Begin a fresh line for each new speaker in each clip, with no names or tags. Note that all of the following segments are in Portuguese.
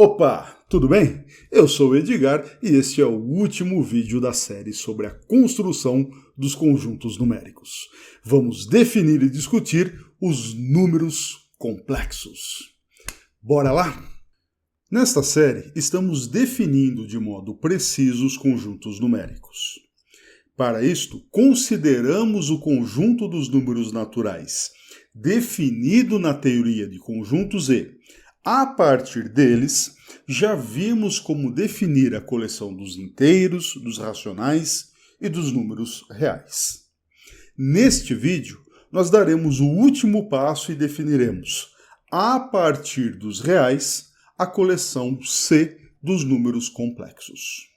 Opa, tudo bem? Eu sou o Edgar e este é o último vídeo da série sobre a construção dos conjuntos numéricos. Vamos definir e discutir os números complexos. Bora lá? Nesta série, estamos definindo de modo preciso os conjuntos numéricos. Para isto, consideramos o conjunto dos números naturais definido na teoria de conjuntos e, a partir deles, já vimos como definir a coleção dos inteiros, dos racionais e dos números reais. Neste vídeo, nós daremos o último passo e definiremos, a partir dos reais, a coleção C dos números complexos.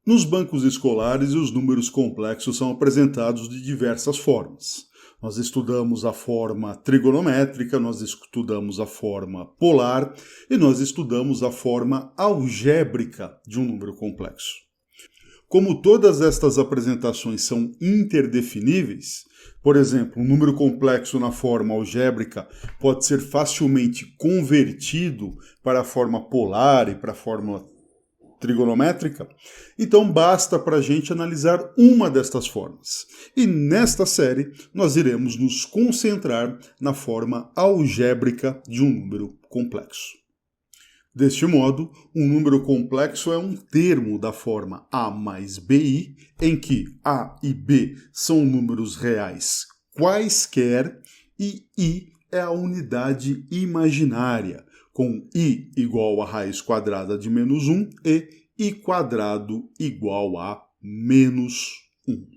Nos bancos escolares, os números complexos são apresentados de diversas formas. Nós estudamos a forma trigonométrica, nós estudamos a forma polar e nós estudamos a forma algébrica de um número complexo. Como todas estas apresentações são interdefiníveis, por exemplo, um número complexo na forma algébrica pode ser facilmente convertido para a forma polar e para a forma trigonométrica, então basta para a gente analisar uma destas formas. E nesta série nós iremos nos concentrar na forma algébrica de um número complexo. Deste modo, um número complexo é um termo da forma A mais BI, em que A e B são números reais quaisquer e I é a unidade imaginária, com I igual a raiz quadrada de menos 1 e I quadrado igual a menos 1.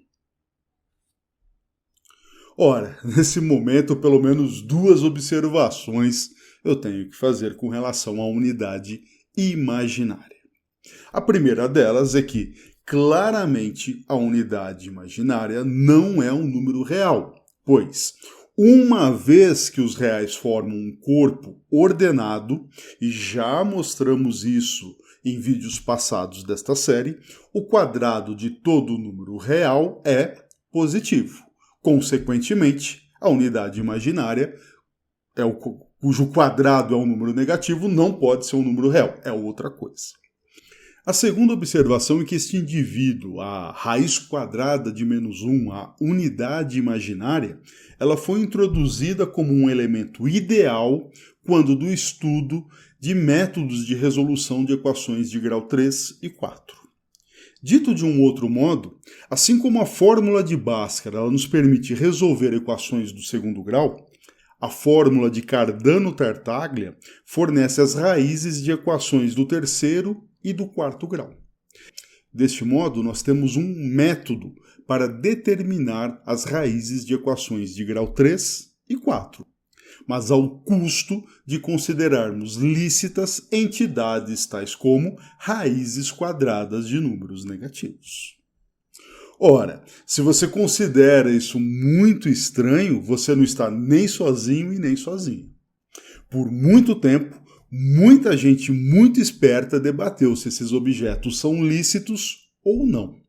Ora, nesse momento, pelo menos duas observações eu tenho que fazer com relação à unidade imaginária. A primeira delas é que, claramente, a unidade imaginária não é um número real, pois uma vez que os reais formam um corpo ordenado, e já mostramos isso em vídeos passados desta série, o quadrado de todo número real é positivo. Consequentemente, a unidade imaginária, cujo quadrado é um número negativo, não pode ser um número real, é outra coisa. A segunda observação é que este indivíduo, a raiz quadrada de menos 1, a unidade imaginária, ela foi introduzida como um elemento ideal quando do estudo de métodos de resolução de equações de grau 3 e 4. Dito de um outro modo, assim como a fórmula de Bhaskara ela nos permite resolver equações do segundo grau, a fórmula de Cardano-Tartaglia fornece as raízes de equações do terceiro e do quarto grau. Deste modo, nós temos um método para determinar as raízes de equações de grau 3 e 4, mas ao custo de considerarmos lícitas entidades tais como raízes quadradas de números negativos. Ora, se você considera isso muito estranho, você não está nem sozinho e nem sozinho. Por muito tempo, muita gente muito esperta debateu se esses objetos são lícitos ou não.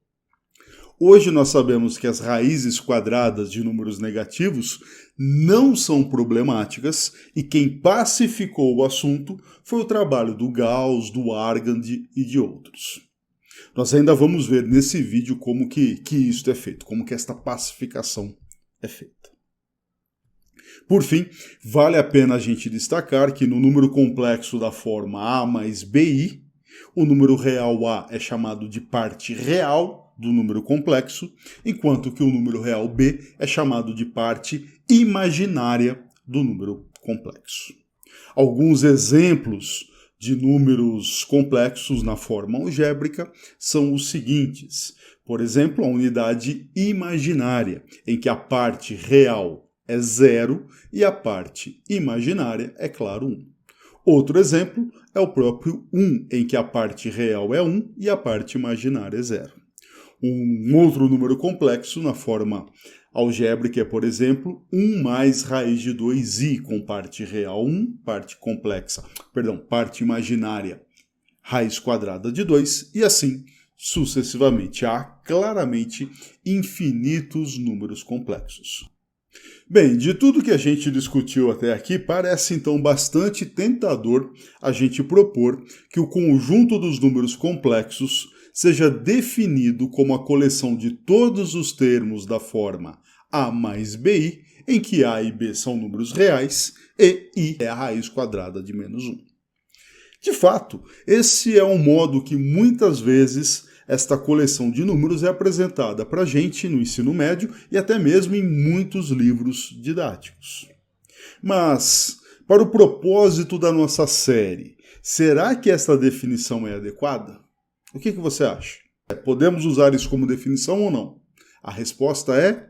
Hoje nós sabemos que as raízes quadradas de números negativos não são problemáticas e quem pacificou o assunto foi o trabalho do Gauss, do Argand e de outros. Nós ainda vamos ver nesse vídeo como que isso é feito, como que esta pacificação é feita. Por fim, vale a pena a gente destacar que no número complexo da forma A mais BI, o número real A é chamado de parte real do número complexo, enquanto que o número real B é chamado de parte imaginária do número complexo. Alguns exemplos de números complexos na forma algébrica são os seguintes. Por exemplo, a unidade imaginária, em que a parte real é 0 e a parte imaginária é, claro, 1. Outro exemplo é o próprio 1, em que a parte real é 1 e a parte imaginária é 0. Um outro número complexo na forma algébrica é, por exemplo, 1 mais raiz de 2i, com parte real 1, parte imaginária, raiz quadrada de 2, e assim sucessivamente. Há claramente infinitos números complexos. Bem, de tudo que a gente discutiu até aqui, parece então bastante tentador a gente propor que o conjunto dos números complexos seja definido como a coleção de todos os termos da forma A mais BI, em que A e B são números reais e I é a raiz quadrada de menos 1. De fato, esse é um modo que muitas vezes esta coleção de números é apresentada para a gente no ensino médio e até mesmo em muitos livros didáticos. Mas, para o propósito da nossa série, será que esta definição é adequada? O que você acha? Podemos usar isso como definição ou não? A resposta é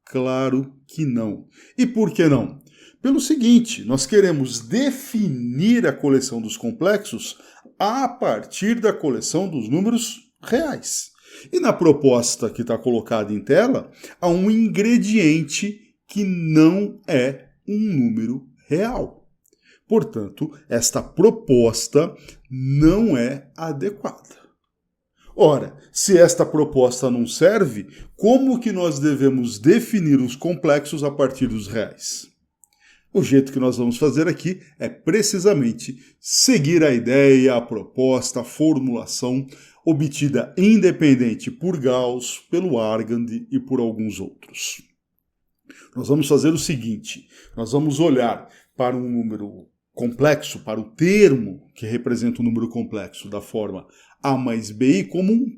claro que não. E por que não? Pelo seguinte, nós queremos definir a coleção dos complexos a partir da coleção dos números reais. E na proposta que está colocada em tela, há um ingrediente que não é um número real. Portanto, esta proposta não é adequada. Ora, se esta proposta não serve, como que nós devemos definir os complexos a partir dos reais? O jeito que nós vamos fazer aqui é precisamente seguir a ideia, a proposta, a formulação obtida independente por Gauss, pelo Argand e por alguns outros. Nós vamos fazer o seguinte, nós vamos olhar para um número complexo, para o termo que representa um número complexo da forma A mais BI como um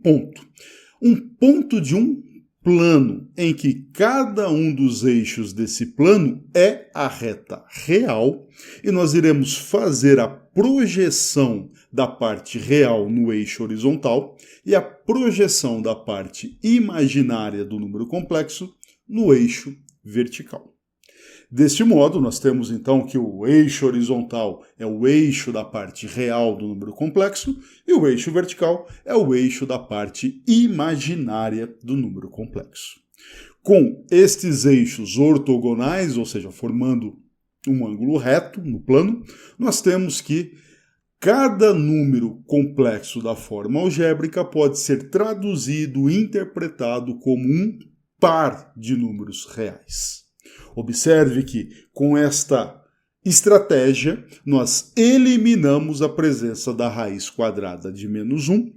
ponto de um plano em que cada um dos eixos desse plano é a reta real e nós iremos fazer a projeção da parte real no eixo horizontal e a projeção da parte imaginária do número complexo no eixo vertical. Deste modo, nós temos então que o eixo horizontal é o eixo da parte real do número complexo e o eixo vertical é o eixo da parte imaginária do número complexo. Com estes eixos ortogonais, ou seja, formando um ângulo reto no plano, nós temos que cada número complexo da forma algébrica pode ser traduzido e interpretado como um par de números reais. Observe que, com esta estratégia, nós eliminamos a presença da raiz quadrada de menos 1,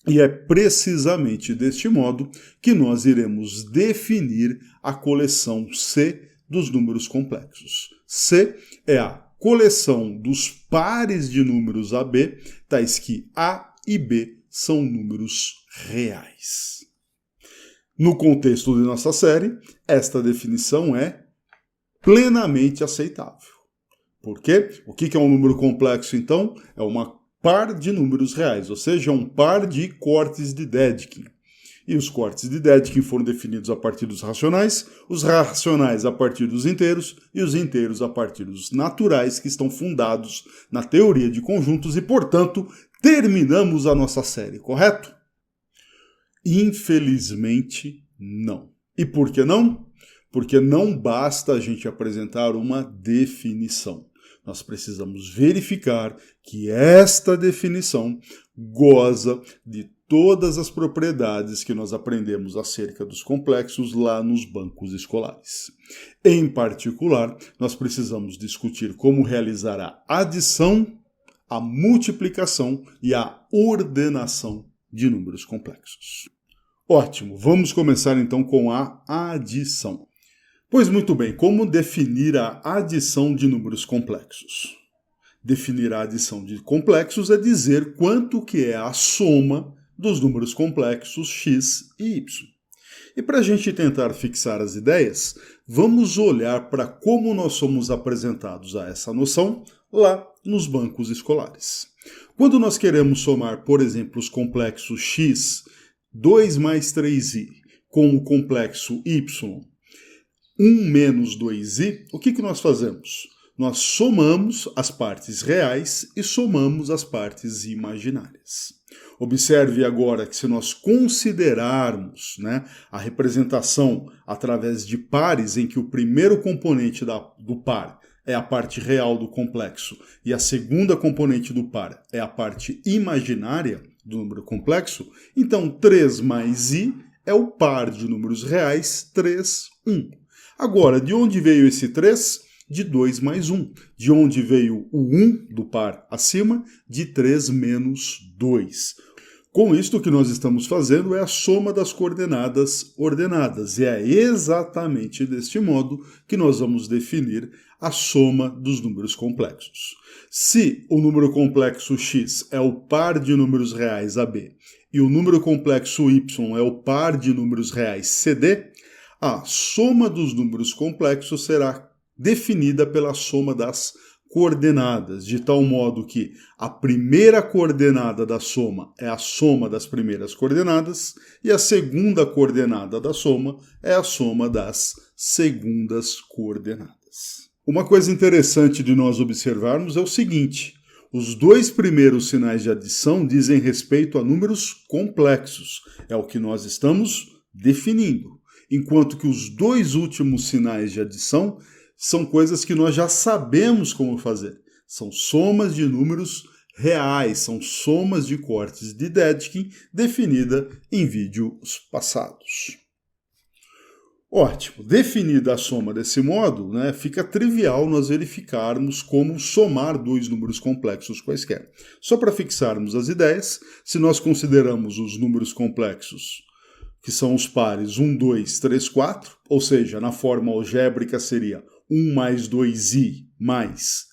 e é precisamente deste modo que nós iremos definir a coleção C dos números complexos. C é a coleção dos pares de números AB, tais que A e B são números reais. No contexto de nossa série, esta definição é plenamente aceitável. Por quê? O que é um número complexo, então? É uma par de números reais, ou seja, um par de cortes de Dedekind. E os cortes de Dedekind foram definidos a partir dos racionais, os racionais a partir dos inteiros e os inteiros a partir dos naturais, que estão fundados na teoria de conjuntos e, portanto, terminamos a nossa série, correto? Infelizmente, não. E por que não? Porque não basta a gente apresentar uma definição. Nós precisamos verificar que esta definição goza de todas as propriedades que nós aprendemos acerca dos complexos lá nos bancos escolares. Em particular, nós precisamos discutir como realizar a adição, a multiplicação e a ordenação de números complexos. Ótimo, vamos começar então com a adição. Pois muito bem, como definir a adição de números complexos? Definir a adição de complexos é dizer quanto que é a soma dos números complexos x e y. E para a gente tentar fixar as ideias, vamos olhar para como nós somos apresentados a essa noção lá nos bancos escolares. Quando nós queremos somar, por exemplo, os complexos x, 2 mais 3i, com o complexo y, 1 menos 2i, o que nós fazemos? Nós somamos as partes reais e somamos as partes imaginárias. Observe agora que se nós considerarmos a representação através de pares em que o primeiro componente do par é a parte real do complexo e a segunda componente do par é a parte imaginária do número complexo, então 3 mais i é o par de números reais 3, 1. Agora, de onde veio esse 3? De 2 mais 1. De onde veio o 1 do par acima? De 3 menos 2. Com isto, o que nós estamos fazendo é a soma das coordenadas ordenadas. E é exatamente deste modo que nós vamos definir a soma dos números complexos. Se o número complexo x é o par de números reais AB e o número complexo y é o par de números reais CD, a soma dos números complexos será definida pela soma das coordenadas, de tal modo que a primeira coordenada da soma é a soma das primeiras coordenadas e a segunda coordenada da soma é a soma das segundas coordenadas. Uma coisa interessante de nós observarmos é o seguinte: os dois primeiros sinais de adição dizem respeito a números complexos, é o que nós estamos definindo, enquanto que os dois últimos sinais de adição são coisas que nós já sabemos como fazer. São somas de números reais, são somas de cortes de Dedekind definida em vídeos passados. Ótimo, definida a soma desse modo, fica trivial nós verificarmos como somar dois números complexos quaisquer. Só para fixarmos as ideias, se nós consideramos os números complexos, que são os pares 1, 2, 3, 4, ou seja, na forma algébrica seria 1 mais 2i mais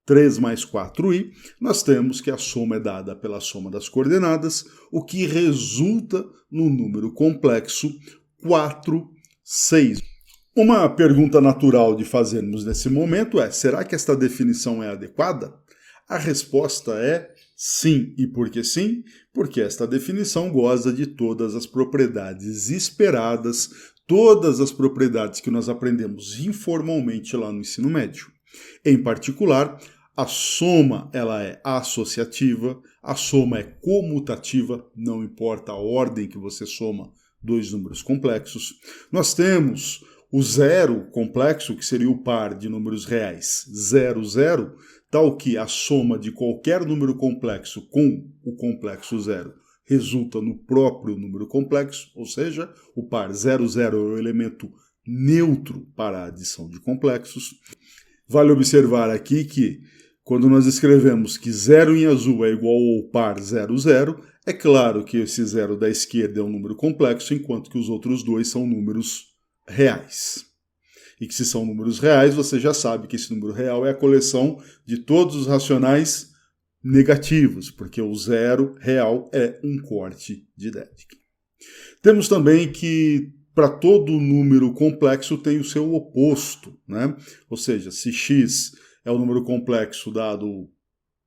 3 mais 4i, nós temos que a soma é dada pela soma das coordenadas, o que resulta no número complexo 4, 6. Uma pergunta natural de fazermos nesse momento é: será que esta definição é adequada? A resposta é sim. E por que sim? Porque esta definição goza de todas as propriedades esperadas, todas as propriedades que nós aprendemos informalmente lá no ensino médio. Em particular, a soma ela é associativa, a soma é comutativa, não importa a ordem que você soma dois números complexos. Nós temos o zero complexo, que seria o par de números reais 0, 0, tal que a soma de qualquer número complexo com o complexo zero resulta no próprio número complexo, ou seja, o par 0, 0 é o elemento neutro para a adição de complexos. Vale observar aqui que, quando nós escrevemos que 0 em azul é igual ao par 0, 0, é claro que esse 0 da esquerda é um número complexo, enquanto que os outros dois são números reais. E que se são números reais, você já sabe que esse número real é a coleção de todos os racionais negativos, porque o zero real é um corte de Dedekind. Temos também que para todo número complexo tem o seu oposto, Ou seja, se x é o número complexo dado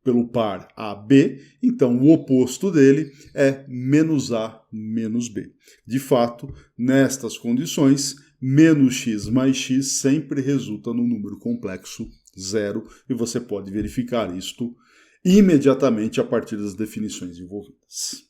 pelo par AB, então o oposto dele é menos A menos B. De fato, nestas condições, menos x mais x sempre resulta no número complexo zero, e você pode verificar isto imediatamente a partir das definições envolvidas.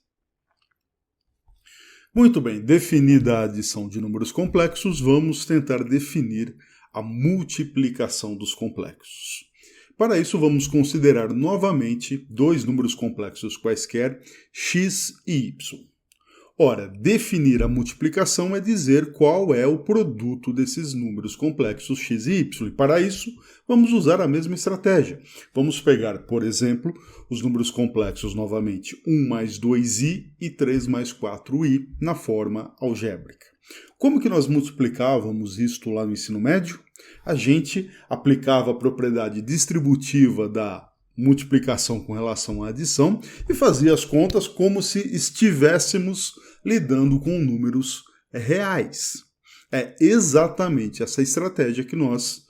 Muito bem, definida a adição de números complexos, vamos tentar definir a multiplicação dos complexos. Para isso, vamos considerar novamente dois números complexos quaisquer, x e y. Ora, definir a multiplicação é dizer qual é o produto desses números complexos x e y. E para isso, vamos usar a mesma estratégia. Vamos pegar, por exemplo, os números complexos novamente 1 mais 2i e 3 mais 4i na forma algébrica. Como que nós multiplicávamos isto lá no ensino médio? A gente aplicava a propriedade distributiva da multiplicação com relação à adição e fazia as contas como se estivéssemos lidando com números reais. É exatamente essa estratégia que nós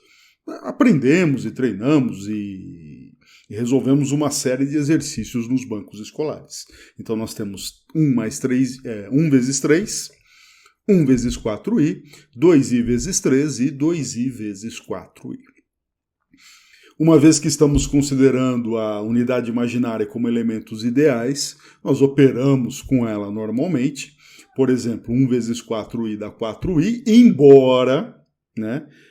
aprendemos e treinamos e resolvemos uma série de exercícios nos bancos escolares. Então nós temos 1 vezes 3, 1 vezes 4i, 2i vezes 3 e 2i vezes 4i. Uma vez que estamos considerando a unidade imaginária como elementos ideais, nós operamos com ela normalmente. Por exemplo, 1 vezes 4i dá 4i, embora,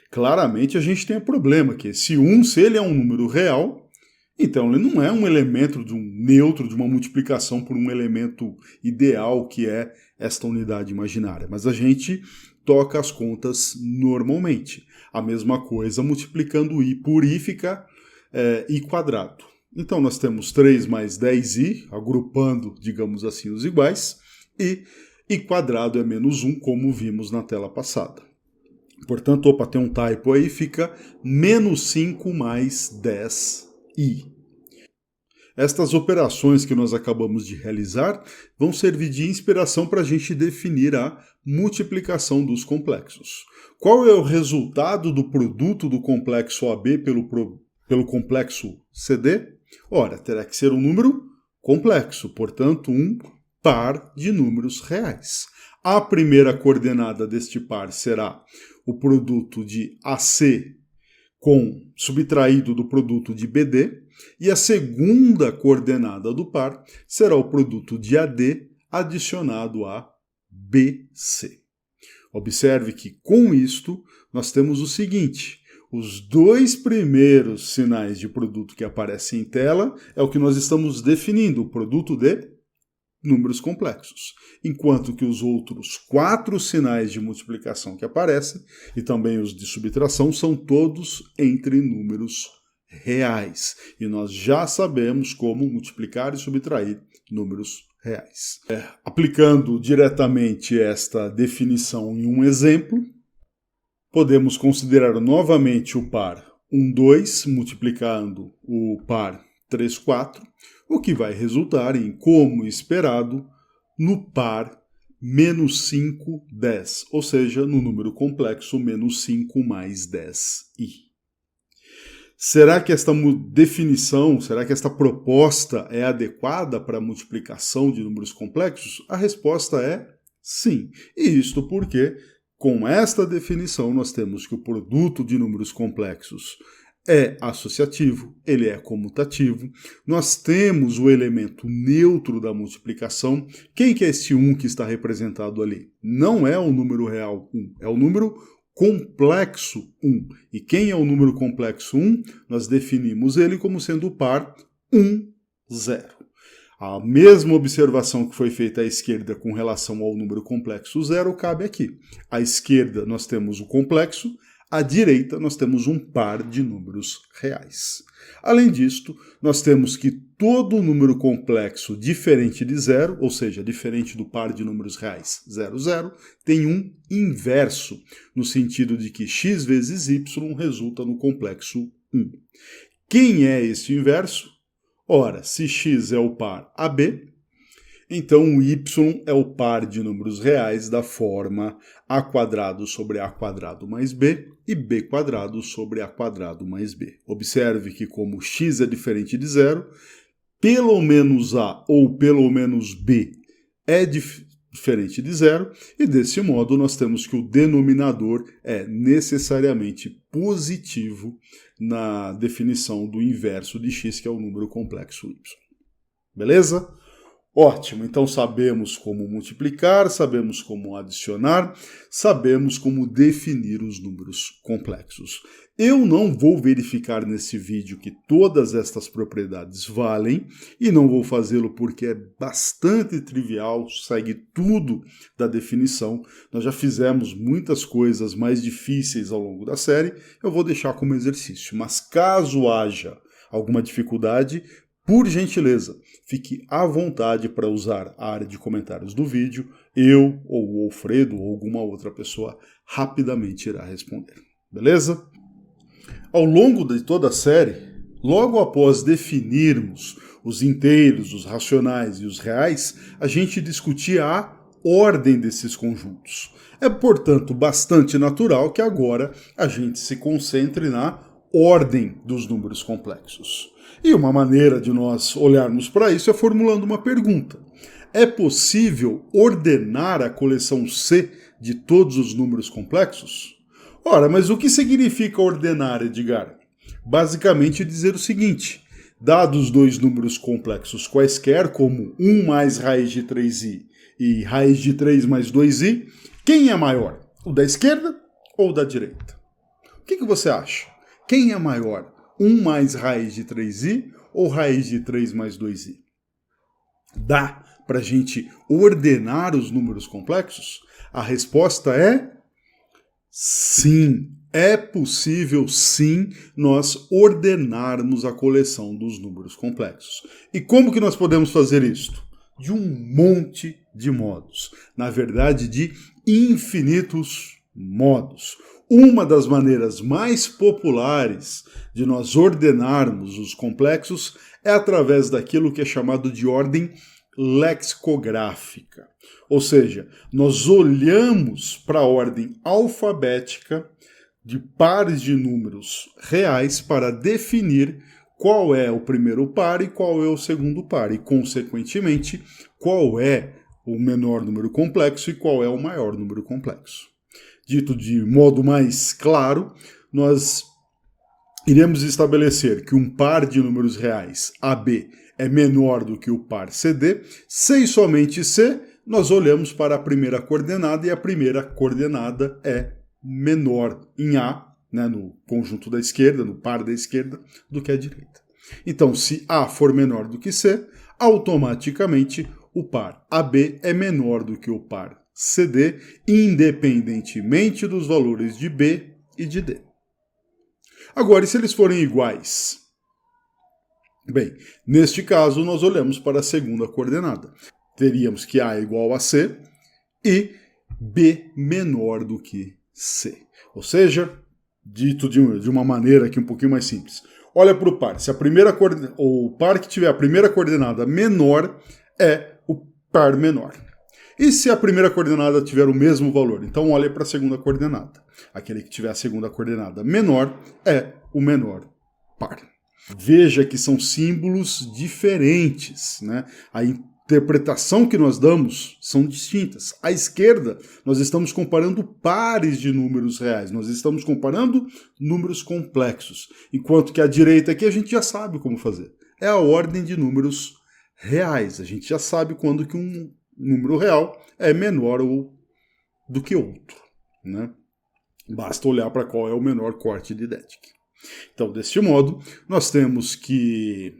claramente a gente tenha problema, que esse 1, se ele é um número real, então ele não é um elemento de um neutro, de uma multiplicação por um elemento ideal, que é esta unidade imaginária. Mas a gente toca as contas normalmente. A mesma coisa multiplicando i por i fica i quadrado. Então nós temos 3 mais 10i, agrupando, digamos assim, os iguais, e i quadrado é menos 1, como vimos na tela passada. Portanto, tem um typo aí, fica menos 5 mais 10i. Estas operações que nós acabamos de realizar vão servir de inspiração para a gente definir a multiplicação dos complexos. Qual é o resultado do produto do complexo AB pelo complexo CD? Ora, terá que ser um número complexo, portanto, um par de números reais. A primeira coordenada deste par será o produto de AC subtraído do produto de BD, e a segunda coordenada do par será o produto de AD adicionado a BC. Observe que com isto nós temos o seguinte: os dois primeiros sinais de produto que aparecem em tela é o que nós estamos definindo, o produto de números complexos, enquanto que os outros 4 sinais de multiplicação que aparecem, e também os de subtração, são todos entre números reais. E nós já sabemos como multiplicar e subtrair números reais. Aplicando diretamente esta definição em um exemplo, podemos considerar novamente o par 1, 2, multiplicando o par 3, 4, o que vai resultar em, como esperado, no par menos 5, 10, ou seja, no número complexo menos 5 mais 10i. Será que esta definição, será que esta proposta é adequada para a multiplicação de números complexos? A resposta é sim. E isto porque, com esta definição, nós temos que o produto de números complexos é associativo, ele é comutativo. Nós temos o elemento neutro da multiplicação. Quem que é esse 1 que está representado ali? Não é o número real 1, é o número complexo 1. E quem é o número complexo 1? Nós definimos ele como sendo o par 1, 0. A mesma observação que foi feita à esquerda com relação ao número complexo 0 cabe aqui. À esquerda nós temos o complexo, à direita nós temos um par de números reais. Além disto, nós temos que todo número complexo diferente de 0, ou seja, diferente do par de números reais 0, 0, tem um inverso, no sentido de que x vezes y resulta no complexo 1. Quem é esse inverso? Ora, se x é o par AB, então o y é o par de números reais da forma a quadrado sobre a quadrado mais b e b quadrado sobre a quadrado mais b. Observe que como x é diferente de 0, pelo menos a ou pelo menos b é diferente de 0, e desse modo nós temos que o denominador é necessariamente positivo na definição do inverso de x, que é o número complexo y. Beleza? Ótimo, então sabemos como multiplicar, sabemos como adicionar, sabemos como definir os números complexos. Eu não vou verificar nesse vídeo que todas estas propriedades valem, e não vou fazê-lo porque é bastante trivial, segue tudo da definição. Nós já fizemos muitas coisas mais difíceis ao longo da série, eu vou deixar como exercício. Mas caso haja alguma dificuldade, por gentileza, fique à vontade para usar a área de comentários do vídeo. Eu, ou o Alfredo, ou alguma outra pessoa rapidamente irá responder. Beleza? Ao longo de toda a série, logo após definirmos os inteiros, os racionais e os reais, a gente discutia a ordem desses conjuntos. É, portanto, bastante natural que agora a gente se concentre na ordem dos números complexos. E uma maneira de nós olharmos para isso é formulando uma pergunta. É possível ordenar a coleção C de todos os números complexos? Ora, mas o que significa ordenar, Edgar? Basicamente dizer o seguinte: dados dois números complexos quaisquer, como 1 mais raiz de 3i e raiz de 3 mais 2i, quem é maior? O da esquerda ou o da direita? O que você acha? Quem é maior? 1 mais raiz de 3i ou raiz de 3 mais 2i? Dá para a gente ordenar os números complexos? A resposta é Sim, é possível sim nós ordenarmos a coleção dos números complexos. E como que nós podemos fazer isto? De um monte de modos. Na verdade, de infinitos modos. Uma das maneiras mais populares de nós ordenarmos os complexos é através daquilo que é chamado de ordem lexicográfica. Ou seja, nós olhamos para a ordem alfabética de pares de números reais para definir qual é o primeiro par e qual é o segundo par, e, consequentemente, qual é o menor número complexo e qual é o maior número complexo. Dito de modo mais claro, nós iremos estabelecer que um par de números reais, AB, é menor do que o par CD, se e somente se nós olhamos para a primeira coordenada e a primeira coordenada é menor em A, né, no conjunto da esquerda, no par da esquerda, do que a direita. Então, se A for menor do que C, automaticamente o par AB é menor do que o par CD, independentemente dos valores de B e de D. Agora, e se eles forem iguais? Bem, neste caso, nós olhamos para a segunda coordenada. Teríamos que A é igual a C e B menor do que C. Ou seja, dito de uma maneira aqui um pouquinho mais simples. Olha para o par. Se o par que tiver a primeira coordenada menor é o par menor. E se a primeira coordenada tiver o mesmo valor? Então olha para a segunda coordenada. Aquele que tiver a segunda coordenada menor é o menor par. Veja que são símbolos diferentes, né? A interpretação que nós damos são distintas. À esquerda, nós estamos comparando pares de números reais, nós estamos comparando números complexos, enquanto que à direita aqui a gente já sabe como fazer. É a ordem de números reais, a gente já sabe quando que um número real é menor do que outro, né? Basta olhar para qual é o menor corte de Dedekind. Então, deste modo, nós temos que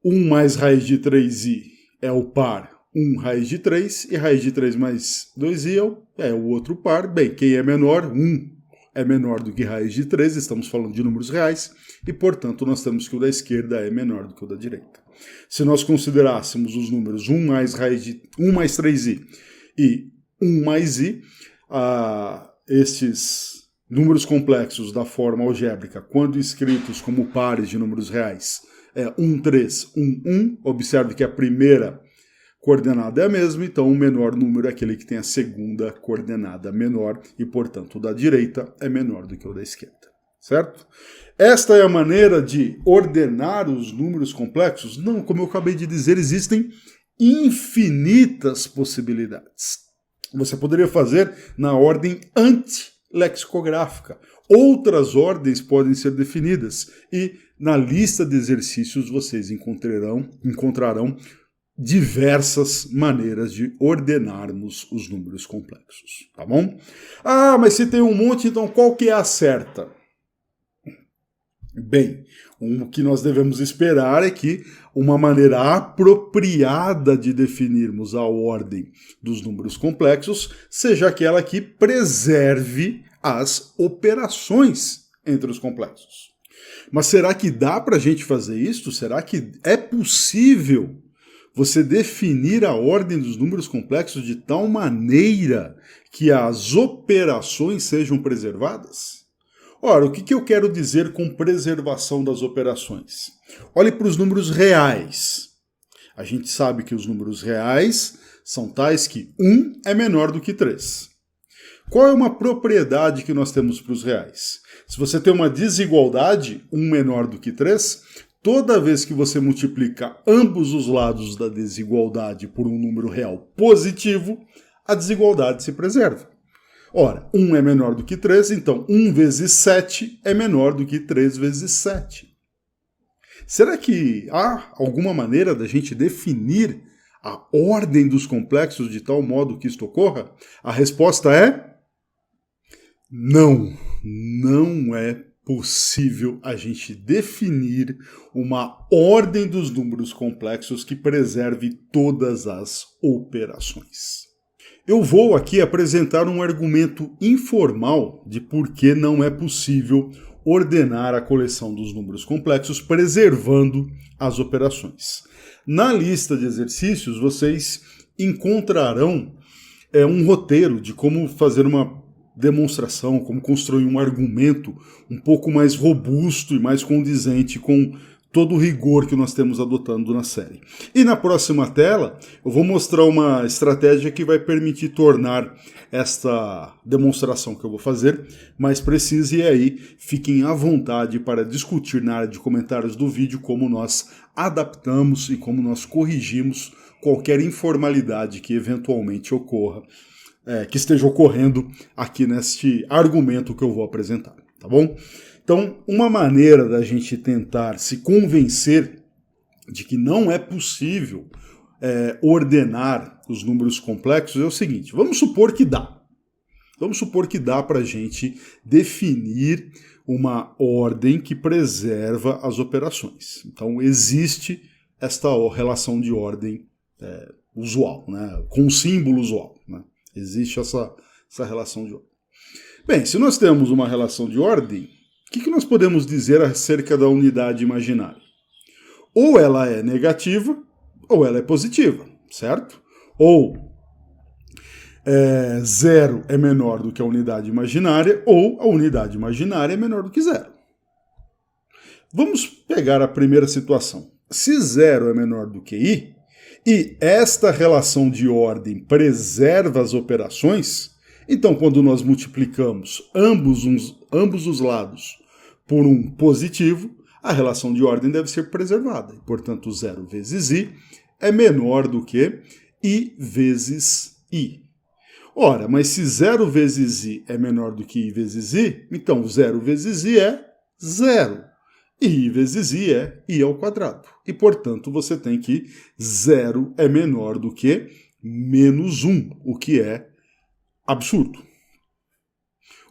1 mais raiz de 3i é o par 1 raiz de 3, e raiz de 3 mais 2i é o outro par. Bem, quem é menor? 1 é menor do que raiz de 3, estamos falando de números reais, e, portanto, nós temos que o da esquerda é menor do que o da direita. Se nós considerássemos os números 1 mais 3i e 1 mais i, estes números complexos da forma algébrica, quando escritos como pares de números reais, é 1, 3, 1, 1. Observe que a primeira coordenada é a mesma, então o menor número é aquele que tem a segunda coordenada menor, e, portanto, o da direita é menor do que o da esquerda. Certo? Esta é a maneira de ordenar os números complexos? Não, como eu acabei de dizer, existem infinitas possibilidades. Você poderia fazer na ordem antilexicográfica. Outras ordens podem ser definidas, e na lista de exercícios vocês encontrarão diversas maneiras de ordenarmos os números complexos, tá bom? Ah, mas se tem um monte, então qual que é a certa? Bem, o que nós devemos esperar é que uma maneira apropriada de definirmos a ordem dos números complexos seja aquela que preserve as operações entre os complexos. Mas será que dá para a gente fazer isso? Será que é possível você definir a ordem dos números complexos de tal maneira que as operações sejam preservadas? Ora, o que eu quero dizer com preservação das operações? Olhe para os números reais. A gente sabe que os números reais são tais que 1 é menor do que 3. Qual é uma propriedade que nós temos para os reais? Se você tem uma desigualdade, 1 menor do que 3, toda vez que você multiplica ambos os lados da desigualdade por um número real positivo, a desigualdade se preserva. Ora, 1 é menor do que 3, então 1 vezes 7 é menor do que 3 vezes 7. Será que há alguma maneira da gente definir a ordem dos complexos de tal modo que isto ocorra? A resposta é não. Não é possível a gente definir uma ordem dos números complexos que preserve todas as operações. Eu vou aqui apresentar um argumento informal de por que não é possível ordenar a coleção dos números complexos preservando as operações. Na lista de exercícios, vocês encontrarão um roteiro de como fazer uma demonstração, como construir um argumento um pouco mais robusto e mais condizente com todo o rigor que nós temos adotando na série. E na próxima tela, eu vou mostrar uma estratégia que vai permitir tornar esta demonstração que eu vou fazer mais precisa, e aí fiquem à vontade para discutir na área de comentários do vídeo como nós adaptamos e como nós corrigimos qualquer informalidade que eventualmente ocorra, que esteja ocorrendo aqui neste argumento que eu vou apresentar, tá bom? Então, uma maneira da gente tentar se convencer de que não é possível ordenar os números complexos é o seguinte: vamos supor que dá. Vamos supor que dá para a gente definir uma ordem que preserva as operações. Então, existe esta relação de ordem usual, né? Com símbolo usual, né? Existe essa relação de ordem. Bem, se nós temos uma relação de ordem, o que nós podemos dizer acerca da unidade imaginária? Ou ela é negativa, ou ela é positiva, certo? Ou 0 é menor do que a unidade imaginária, ou a unidade imaginária é menor do que 0. Vamos pegar a primeira situação. Se 0 é menor do que i, e esta relação de ordem preserva as operações, então quando nós multiplicamos ambos os lados por um positivo, a relação de ordem deve ser preservada. Portanto, 0 vezes i é menor do que i vezes i. Ora, mas se 0 vezes i é menor do que i vezes i, então 0 vezes i é 0. E i vezes i é i ao quadrado. E, portanto, você tem que 0 é menor do que menos 1, o que é absurdo.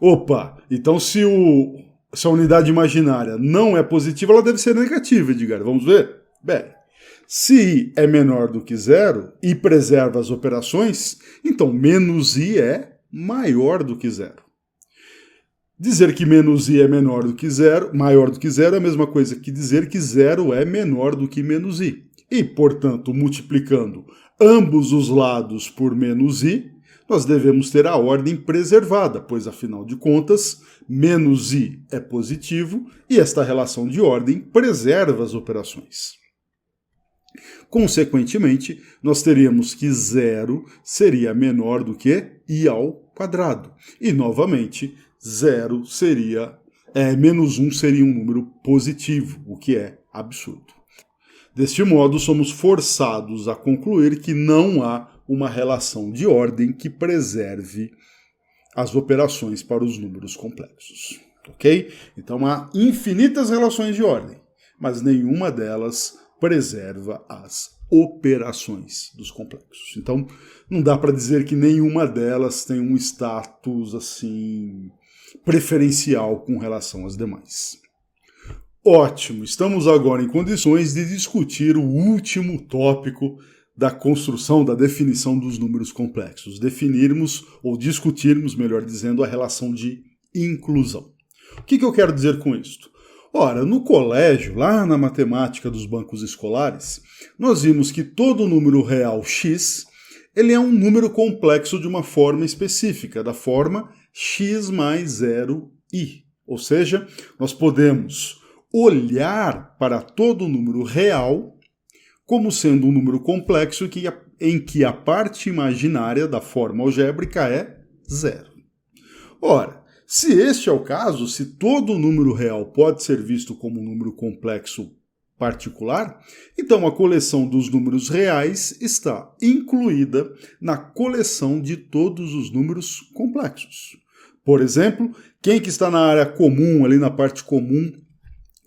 Opa, então se a unidade imaginária não é positiva, ela deve ser negativa, Edgar. Vamos ver? Bem, se i é menor do que 0 e preserva as operações, então menos i é maior do que 0. Dizer que menos i é menor do que 0, maior do que 0, é a mesma coisa que dizer que 0 é menor do que menos i. E, portanto, multiplicando ambos os lados por menos i, nós devemos ter a ordem preservada, pois, afinal de contas, menos i é positivo e esta relação de ordem preserva as operações. Consequentemente, nós teríamos que 0 seria menor do que i ao quadrado. E, novamente, 0 seria, menos 1 seria um número positivo, o que é absurdo. Deste modo, somos forçados a concluir que não há uma relação de ordem que preserve as operações para os números complexos. Ok? Então há infinitas relações de ordem, mas nenhuma delas preserva as operações dos complexos. Então não dá para dizer que nenhuma delas tem um status assim preferencial com relação às demais. Ótimo, estamos agora em condições de discutir o último tópico da construção, da definição dos números complexos. Definirmos, ou discutirmos, melhor dizendo, a relação de inclusão. O que eu quero dizer com isto? Ora, no colégio, lá na matemática dos bancos escolares, nós vimos que todo número real x, ele é um número complexo de uma forma específica, da forma x mais 0i. Ou seja, nós podemos olhar para todo número real como sendo um número complexo em que a parte imaginária da forma algébrica é 0. Ora, se este é o caso, se todo número real pode ser visto como um número complexo particular, então a coleção dos números reais está incluída na coleção de todos os números complexos. Por exemplo, quem que está na área comum, ali na parte comum,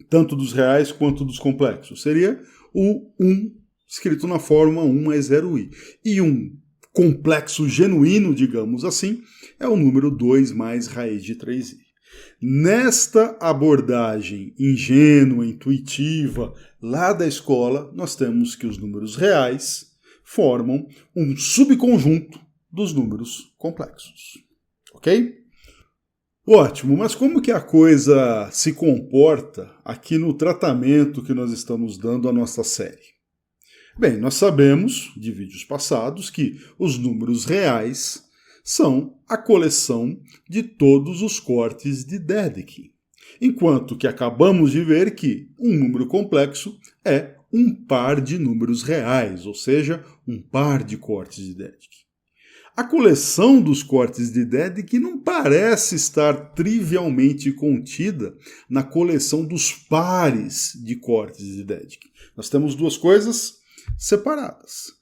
tanto dos reais quanto dos complexos? Seria o 1, escrito na forma 1 mais 0i. E um complexo genuíno, digamos assim, é o número 2 mais raiz de 3i. Nesta abordagem ingênua, intuitiva, lá da escola, nós temos que os números reais formam um subconjunto dos números complexos. Ok? Ótimo, mas como que a coisa se comporta aqui no tratamento que nós estamos dando à nossa série? Bem, nós sabemos, de vídeos passados, que os números reais são a coleção de todos os cortes de Dedekind, enquanto que acabamos de ver que um número complexo é um par de números reais, ou seja, um par de cortes de Dedekind. A coleção dos cortes de Dedekind não parece estar trivialmente contida na coleção dos pares de cortes de Dedekind. Nós temos duas coisas separadas.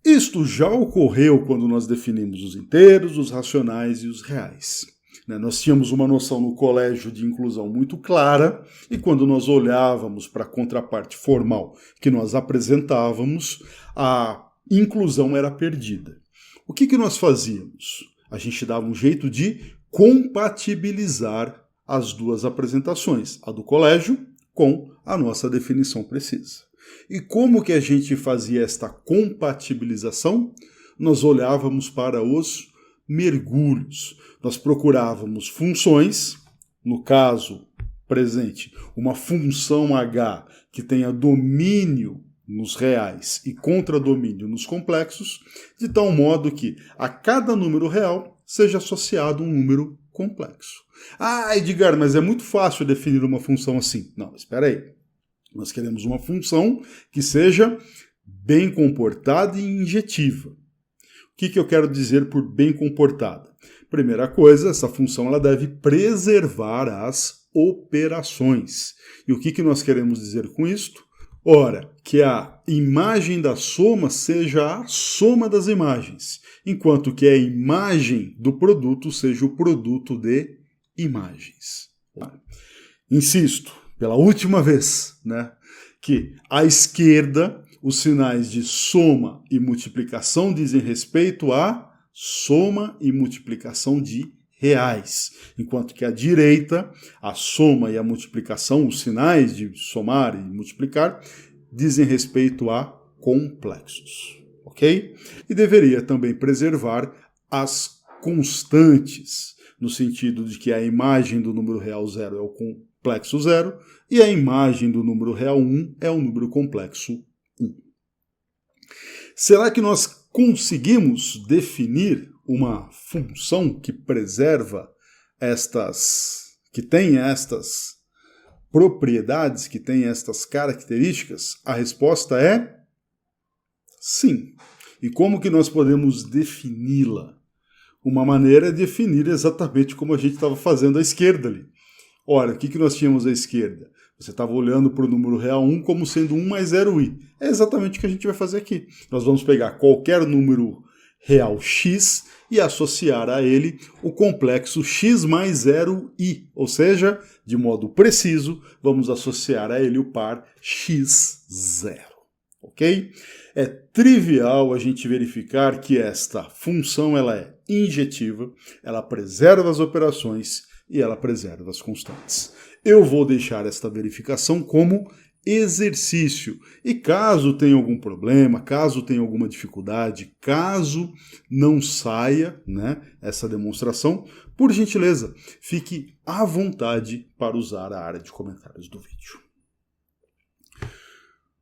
Isto já ocorreu quando nós definimos os inteiros, os racionais e os reais. Nós tínhamos uma noção no colégio de inclusão muito clara, e quando nós olhávamos para a contraparte formal que nós apresentávamos, a inclusão era perdida. O que nós fazíamos? A gente dava um jeito de compatibilizar as duas apresentações, a do colégio com a nossa definição precisa. E como que a gente fazia esta compatibilização? Nós olhávamos para os mergulhos. Nós procurávamos funções, no caso presente, uma função H que tenha domínio nos reais e contradomínio nos complexos, de tal modo que a cada número real seja associado um número complexo. Ah, Edgar, mas é muito fácil definir uma função assim. Não, espera aí. Nós queremos uma função que seja bem comportada e injetiva. O que eu quero dizer por bem comportada? Primeira coisa, essa função ela deve preservar as operações. E o que nós queremos dizer com isto? Ora, que a imagem da soma seja a soma das imagens, enquanto que a imagem do produto seja o produto de imagens. Insisto, pela última vez, que à esquerda os sinais de soma e multiplicação dizem respeito a soma e multiplicação de reais, enquanto que à direita a soma e a multiplicação, os sinais de somar e multiplicar, dizem respeito a complexos, ok? E deveria também preservar as constantes, no sentido de que a imagem do número real 0 é o complexo 0 e a imagem do número real 1 é o número complexo 1. Será que nós conseguimos definir uma função que preserva que tem estas propriedades, que tem estas características? A resposta é sim. E como que nós podemos defini-la? Uma maneira é definir exatamente como a gente estava fazendo à esquerda ali. Ora, o que nós tínhamos à esquerda? Você estava olhando para o número real 1 como sendo 1 mais 0i. É exatamente o que a gente vai fazer aqui. Nós vamos pegar qualquer número real x e associar a ele o complexo x mais 0i. Ou seja, de modo preciso, vamos associar a ele o par x0. Ok? É trivial a gente verificar que esta função ela é injetiva, ela preserva as operações e ela preserva as constantes. Eu vou deixar esta verificação como exercício. E caso tenha algum problema, caso tenha alguma dificuldade, caso não saia essa demonstração, por gentileza, fique à vontade para usar a área de comentários do vídeo.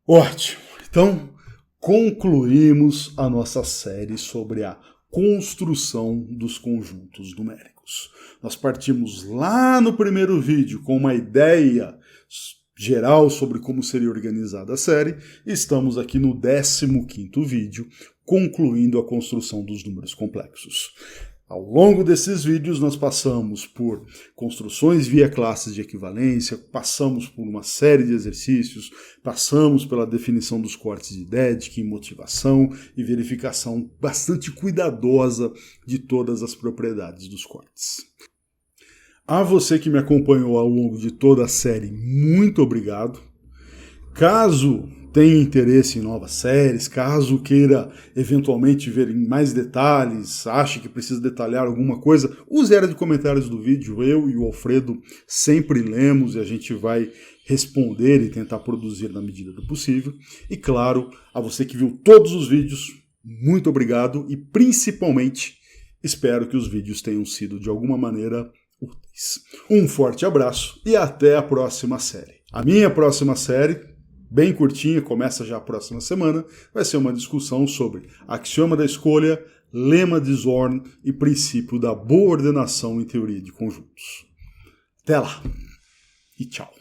Ótimo! Então, concluímos a nossa série sobre a construção dos conjuntos numéricos. Nós partimos lá no primeiro vídeo com uma ideia geral sobre como seria organizada a série, e estamos aqui no 15º vídeo, concluindo a construção dos números complexos. Ao longo desses vídeos nós passamos por construções via classes de equivalência, passamos por uma série de exercícios, passamos pela definição dos cortes de Dedekind, motivação e verificação bastante cuidadosa de todas as propriedades dos cortes. A você que me acompanhou ao longo de toda a série, muito obrigado. Caso tenha interesse em novas séries, caso queira eventualmente ver em mais detalhes, ache que precisa detalhar alguma coisa, use a área de comentários do vídeo. Eu e o Alfredo sempre lemos e a gente vai responder e tentar produzir na medida do possível. E claro, a você que viu todos os vídeos, Muito obrigado e, principalmente, espero que os vídeos tenham sido, de alguma maneira, úteis. Um forte abraço e até a próxima série. A minha próxima série, bem curtinha, começa já a próxima semana, vai ser uma discussão sobre axioma da escolha, lema de Zorn e princípio da boa ordenação em teoria de conjuntos. Até lá e tchau.